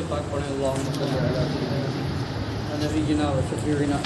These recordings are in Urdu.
پاک پڑھیں اللہم صلی علی سیدنا نبینا و شفیعنا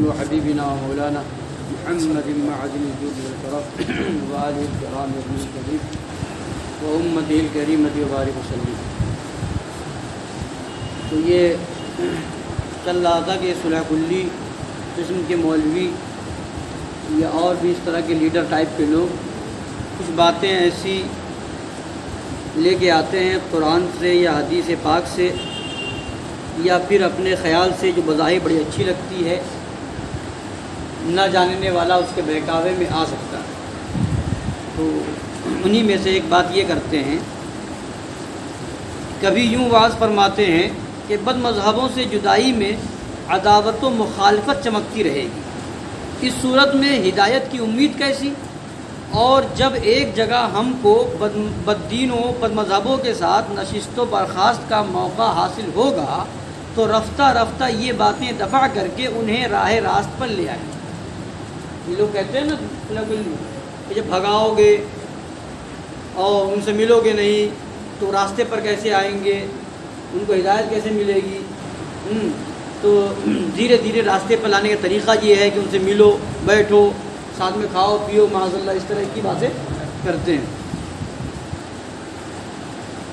و حبیبنا و مولانا محمد معدن الجود والشرف و آلہ الکرام ابن الکریم و امتہ الکریمۃ و بارک وسلم۔ تو یہ چل رہا تھا کہ صلح کلی قسم کے مولوی یا اور بھی اس طرح کے لیڈر ٹائپ کے لوگ کچھ باتیں ایسی لے کے آتے ہیں قرآن سے یا حدیث پاک سے یا پھر اپنے خیال سے جو بظاہر بڑی اچھی لگتی ہے، نہ جاننے والا اس کے بہکاوے میں آ سکتا ہے۔ تو انہی میں سے ایک بات یہ کرتے ہیں، کبھی یوں واعظ فرماتے ہیں کہ بد مذہبوں سے جدائی میں عداوت و مخالفت چمکتی رہے گی، اس صورت میں ہدایت کی امید کیسی؟ اور جب ایک جگہ ہم کو بددینوں بد مذہبوں کے ساتھ نشست و برخاست کا موقع حاصل ہوگا تو رفتہ رفتہ یہ باتیں دفع کر کے انہیں راہ راست پر لے آئیں گے۔ یہ لوگ کہتے ہیں نا کہ جب بھگاؤ گے اور ان سے ملو گے نہیں تو راستے پر کیسے آئیں گے، ان کو ہدایت کیسے ملے گی؟ تو دھیرے دھیرے راستے پر لانے کا طریقہ یہ ہے کہ ان سے ملو، بیٹھو، ساتھ میں کھاؤ پیو، معاذ اللہ اس طرح کی باتیں کرتے ہیں۔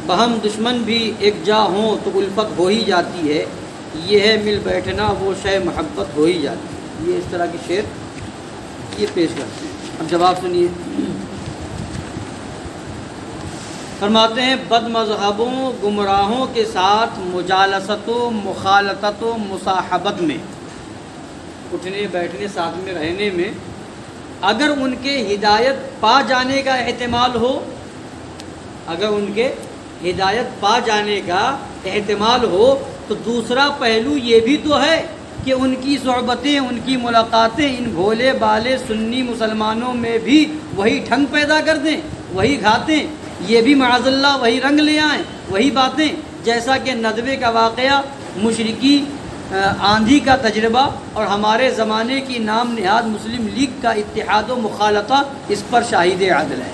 بہم دشمن بھی ایک جا ہوں تو الفت ہو ہی جاتی ہے، یہ ہے مل بیٹھنا وہ شے محبت ہو ہی جاتی ہے۔ یہ اس طرح کے شعر یہ پیش کرتے ہیں۔ اب جواب سنیے۔ فرماتے ہیں بد مذہبوں گمراہوں کے ساتھ مجالست و مخالطت و مصاحبت میں، اٹھنے بیٹھنے ساتھ میں رہنے میں، اگر ان کے ہدایت پا جانے کا احتمال ہو، اگر ان کے ہدایت پا جانے کا احتمال ہو تو دوسرا پہلو یہ بھی تو ہے کہ ان کی صحبتیں، ان کی ملاقاتیں ان بھولے بالے سنی مسلمانوں میں بھی وہی ٹھنگ پیدا کر دیں، وہی گھاتیں، یہ بھی معاذ اللہ وہی رنگ لے آئیں، وہی باتیں، جیسا کہ ندوے کا واقعہ، مشرکی آندھی کا تجربہ اور ہمارے زمانے کی نام نہاد مسلم لیگ کا اتحاد و مخالطہ اس پر شاہد عدل ہے۔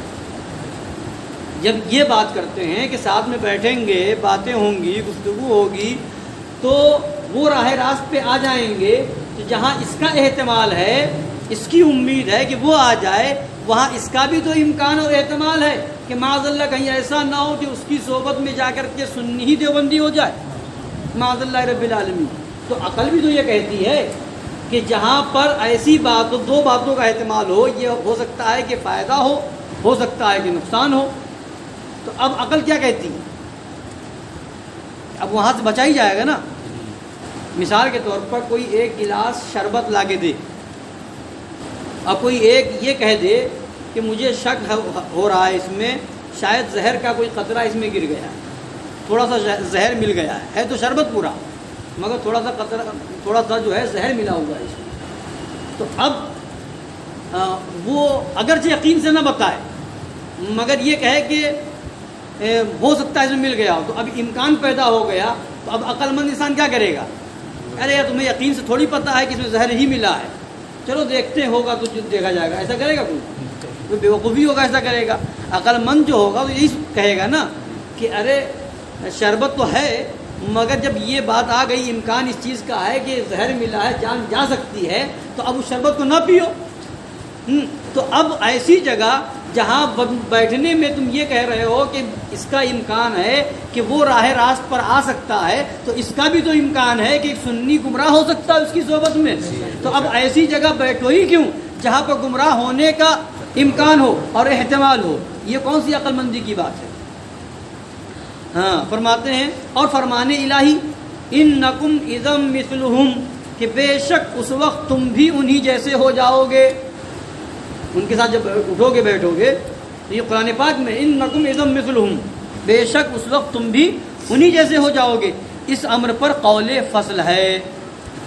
جب یہ بات کرتے ہیں کہ ساتھ میں بیٹھیں گے، باتیں ہوں گی، گفتگو ہوگی، تو وہ راہ راست پہ آ جائیں گے، تو جہاں اس کا احتمال ہے، اس کی امید ہے کہ وہ آ جائے، وہاں اس کا بھی تو امکان اور احتمال ہے کہ معاذ اللہ کہیں ایسا نہ ہو کہ اس کی صحبت میں جا کر کے سنی ہی دیوبندی ہو جائے، معاذ اللہ رب العالمین۔ تو عقل بھی تو یہ کہتی ہے کہ جہاں پر ایسی بات، دو باتوں کا احتمال ہو، یہ ہو سکتا ہے کہ فائدہ ہو سکتا ہے کہ نقصان ہو، تو اب عقل کیا کہتی ہے؟ اب وہاں سے بچا ہی جائے گا نا۔ مثال کے طور پر کوئی ایک گلاس شربت لا کے دے، اب کوئی ایک یہ کہہ دے کہ مجھے شک ہو رہا ہے اس میں شاید زہر کا کوئی قطرہ اس میں گر گیا ہے، تھوڑا سا زہر مل گیا ہے تو شربت پورا، مگر تھوڑا سا جو ہے زہر ملا ہوا ہے اس میں۔ تو اب وہ اگرچہ یقین سے نہ بتائے مگر یہ کہے کہ ہو سکتا ہے اس میں مل گیا ہو، تو اب امکان پیدا ہو گیا، تو اب عقل مند انسان کیا کرے گا؟ ارے یار تمہیں یقین سے تھوڑی پتہ ہے کہ اس میں زہر ہی ملا ہے، چلو دیکھتے ہوگا تو دیکھا جائے گا۔ ایسا کرے گا کوئی بیوقوفی ہوگا ایسا کرے گا؟ عقل مند جو ہوگا تو یہی کہے گا نا کہ ارے شربت تو ہے مگر جب یہ بات آ گئی، امکان اس چیز کا ہے کہ زہر ملا ہے، جان جا سکتی ہے، تو اب اس شربت کو نہ پیو۔ تو اب ایسی جگہ جہاں بیٹھنے میں تم یہ کہہ رہے ہو کہ اس کا امکان ہے کہ وہ راہ راست پر آ سکتا ہے، تو اس کا بھی تو امکان ہے کہ ایک سنی گمراہ ہو سکتا ہے اس کی صحبت میں، تو اب ایسی جگہ بیٹھو ہی کیوں جہاں پر گمراہ ہونے کا امکان ہو اور احتمال ہو؟ یہ کون سی عقل مندی کی بات ہے؟ ہاں فرماتے ہیں اور فرمان الہی انکم اذا مثلہم، کہ بے شک اس وقت تم بھی انہی جیسے ہو جاؤ گے، ان کے ساتھ جب اٹھو گے بیٹھو گے، تو یہ قرآن پاک میں انکم اذا مثلہم، بے شک اس وقت تم بھی انہی جیسے ہو جاؤ گے، اس امر پر قول فصل ہے،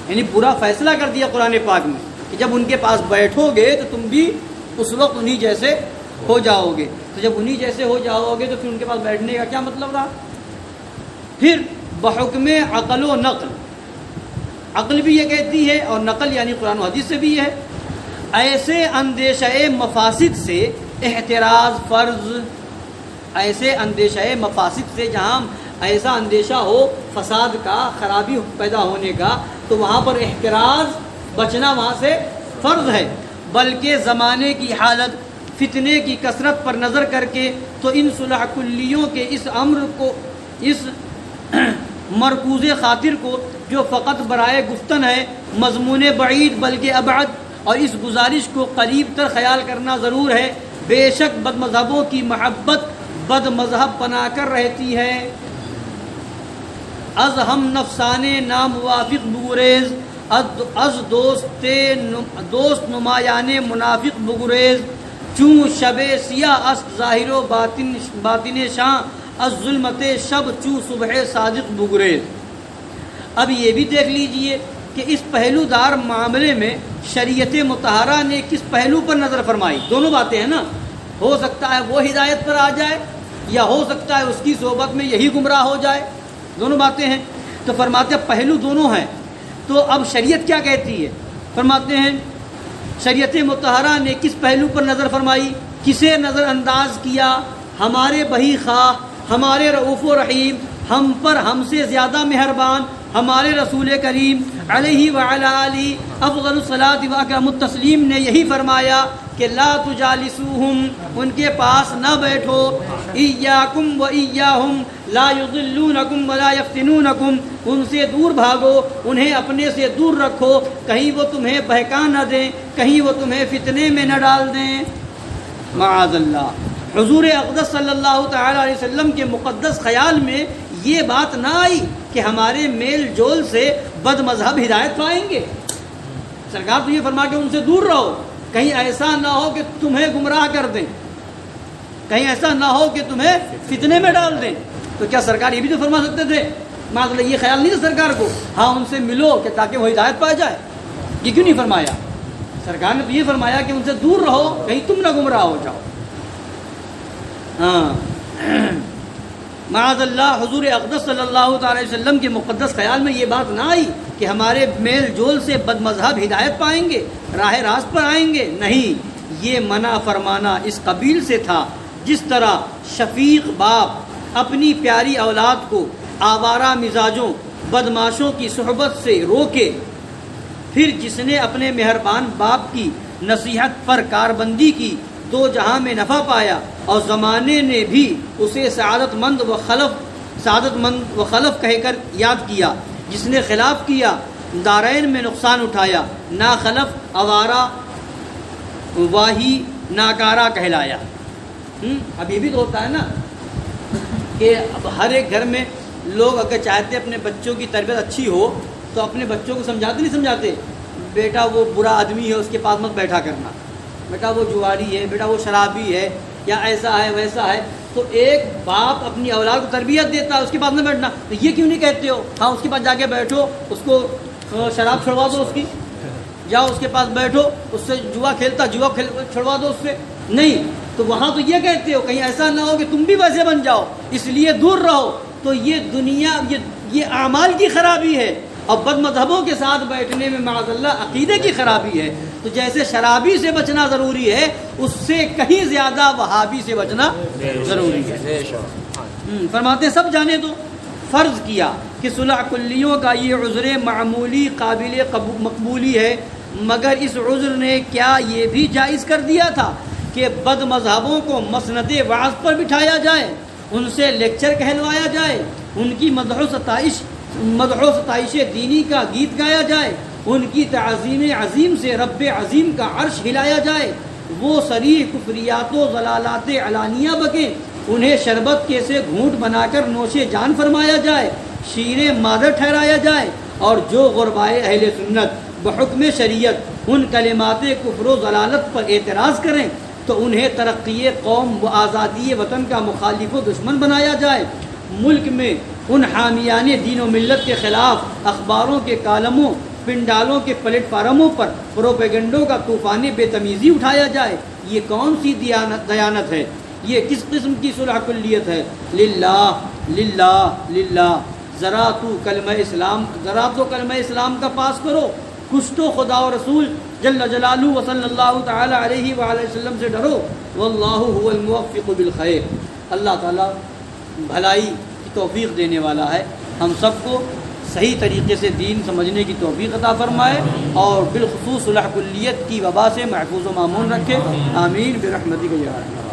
یعنی پورا فیصلہ کر دیا قرآن پاک میں کہ جب ان کے پاس بیٹھو گے تو تم بھی اس وقت انہی جیسے ہو جاؤ گے۔ تو جب انہی جیسے ہو جاؤ گے تو پھر ان کے پاس بیٹھنے کا کیا مطلب رہا؟ پھر بحکم عقل و نقل، عقل بھی یہ کہتی ہے اور نقل یعنی قرآن و حدیث سے بھی ہے، ایسے اندیشہ مفاسد سے احتراز فرض، ایسے اندیشہ مفاسد سے جہاں ایسا اندیشہ ہو فساد کا، خرابی پیدا ہونے کا، تو وہاں پر احتراز، بچنا وہاں سے فرض ہے۔ بلکہ زمانے کی حالت، فتنے کی کثرت پر نظر کر کے تو ان صلح کلیوں کے اس امر کو، اس مرکوز خاطر کو جو فقط برائے گفتن ہے، مضمون بعید بلکہ ابعد، اور اس گزارش کو قریب تر خیال کرنا ضرور ہے۔ بے شک بد مذہبوں کی محبت بد مذہب بنا کر رہتی ہے۔ از ہم نفسانے ناموافق بگریز، از دوست نمایان منافق بگریز، چوں شب سیاہ است ظاہر و باطن شاں، از ظلمت شب چوں صبح صادق بگریز۔ اب یہ بھی دیکھ لیجئے کہ اس پہلو دار معاملے میں شریعت مطہرہ نے کس پہلو پر نظر فرمائی۔ دونوں باتیں ہیں نا، ہو سکتا ہے وہ ہدایت پر آ جائے، یا ہو سکتا ہے اس کی صحبت میں یہی گمراہ ہو جائے، دونوں باتیں ہیں۔ تو فرماتے ہیں پہلو دونوں ہیں، تو اب شریعت کیا کہتی ہے؟ فرماتے ہیں شریعت مطہرہ نے کس پہلو پر نظر فرمائی، کسے نظر انداز کیا؟ ہمارے بہی خواہ، ہمارے رؤوف و رحیم، ہم پر ہم سے زیادہ مہربان ہمارے رسول کریم علیہ وعلی آلہ افضل الصلاۃ واکرم التسلیم نے یہی فرمایا کہ لا تجالسوہم، ان کے پاس نہ بیٹھو، ایاکم و ایاہم لا یضلونکم ولا یفتنونکم، ان سے دور بھاگو، انہیں اپنے سے دور رکھو، کہیں وہ تمہیں بہکا نہ دیں، کہیں وہ تمہیں فتنے میں نہ ڈال دیں، معاذ اللہ۔ حضور اقدس صلی اللہ تعالی علیہ وسلم کے مقدس خیال میں یہ بات نہ آئی کہ ہمارے میل جول سے بد مذہب ہدایت پائیں گے۔ سرکار تو یہ فرما کہ ان سے دور رہو، کہیں ایسا نہ ہو کہ تمہیں گمراہ کر دیں، کہیں ایسا نہ ہو کہ تمہیں فتنے میں ڈال دیں۔ تو کیا سرکار یہ بھی تو فرما سکتے تھے؟ معذ اللہ یہ خیال نہیں تھا سرکار کو ہاں ان سے ملو کہ تاکہ وہ ہدایت پا جائے؟ یہ کیوں نہیں فرمایا؟ سرکار نے تو یہ فرمایا کہ ان سے دور رہو، کہیں تم نہ گمراہ ہو جاؤ۔ ہاں معاذ اللہ، حضور اقدس صلی اللہ تعالی وسلم کے مقدس خیال میں یہ بات نہ آئی کہ ہمارے میل جول سے بد مذہب ہدایت پائیں گے، راہ راست پر آئیں گے، نہیں، یہ منع فرمانا اس قبیل سے تھا جس طرح شفیق باپ اپنی پیاری اولاد کو آوارہ مزاجوں بدماشوں کی صحبت سے روکے، پھر جس نے اپنے مہربان باپ کی نصیحت پر کاربندی کی دو جہاں میں نفع پایا، اور زمانے نے بھی اسے سعادت مند و خلف کہہ کر یاد کیا، جس نے خلاف کیا دارین میں نقصان اٹھایا، نا خلف آوارہ واہی ناکارہ کہلایا۔ اب یہ بھی تو ہوتا ہے نا کہ اب ہر ایک گھر میں لوگ اگر چاہتے اپنے بچوں کی تربیت اچھی ہو تو اپنے بچوں کو سمجھاتے نہیں سمجھاتے، بیٹا وہ برا آدمی ہے اس کے پاس مت بیٹھا کرنا، بیٹا وہ جواری ہے، بیٹا وہ شرابی ہے، یا ایسا ہے ویسا ہے۔ تو ایک باپ اپنی اولاد کو تربیت دیتا ہے، اس کے پاس نہ بیٹھنا، تو یہ کیوں نہیں کہتے ہو ہاں اس کے پاس جا کے بیٹھو، اس کو شراب چھڑوا دو، اس کی جاؤ اس کے پاس بیٹھو، اس سے جوا کھیلتا جوا چھڑوا دو اس سے، نہیں تو وہاں تو یہ کہتے ہو کہیں ایسا نہ ہو کہ تم بھی ویسے بن جاؤ، اس لیے دور رہو۔ تو یہ دنیا یہ اعمال کی خرابی ہے، اور بد مذہبوں کے ساتھ بیٹھنے میں معاذ اللہ عقیدے کی خرابی ہے۔ تو جیسے شرابی سے بچنا ضروری ہے، اس سے کہیں زیادہ وہابی سے بچنا ضروری ہے۔ فرماتے ہیں سب جانے دو، فرض کیا کہ صلح کلیوں کا یہ عذر معمولی قابل مقبولی ہے، مگر اس عذر نے کیا یہ بھی جائز کر دیا تھا کہ بد مذہبوں کو مسند وعظ پر بٹھایا جائے، ان سے لیکچر کہلوایا جائے، ان کی مدح و ستائش دینی کا گیت گایا جائے، ان کی تعظیم عظیم سے رب عظیم کا عرش ہلایا جائے، وہ صریح کفریات و ضلالات علانیہ بکیں، انہیں شربت کے سے گھونٹ بنا کر نوش جان فرمایا جائے، شیر مادر ٹھہرایا جائے، اور جو غربائے اہل سنت بحکم شریعت ان کلمات کفر و ضلالت پر اعتراض کریں تو انہیں ترقی قوم و آزادی وطن کا مخالف و دشمن بنایا جائے، ملک میں ان حامیان دین و ملت کے خلاف اخباروں کے کالموں، پنڈالوں کے پلیٹ فارموں پر پروپیگنڈوں کا طوفان بے تمیزی اٹھایا جائے۔ یہ کون سی دیانت ہے؟ یہ کس قسم کی صلح کلیت ہے؟ للہ للہ للہ، ذرا تو کلمہ اسلام کا پاس کرو، کچھ تو خدا و رسول جل جلالہ و صلی اللہ تعالی علیہ وآلہ وسلم سے ڈرو، واللہ هو الموفق بالخیر، اللہ تعالیٰ بھلائی کی توفیق دینے والا ہے۔ ہم سب کو صحیح طریقے سے دین سمجھنے کی توفیق عطا فرمائے اور بالخصوص صلح کلیت کی وبا سے محفوظ و معمون رکھے، آمین برحمتک یا ارحم۔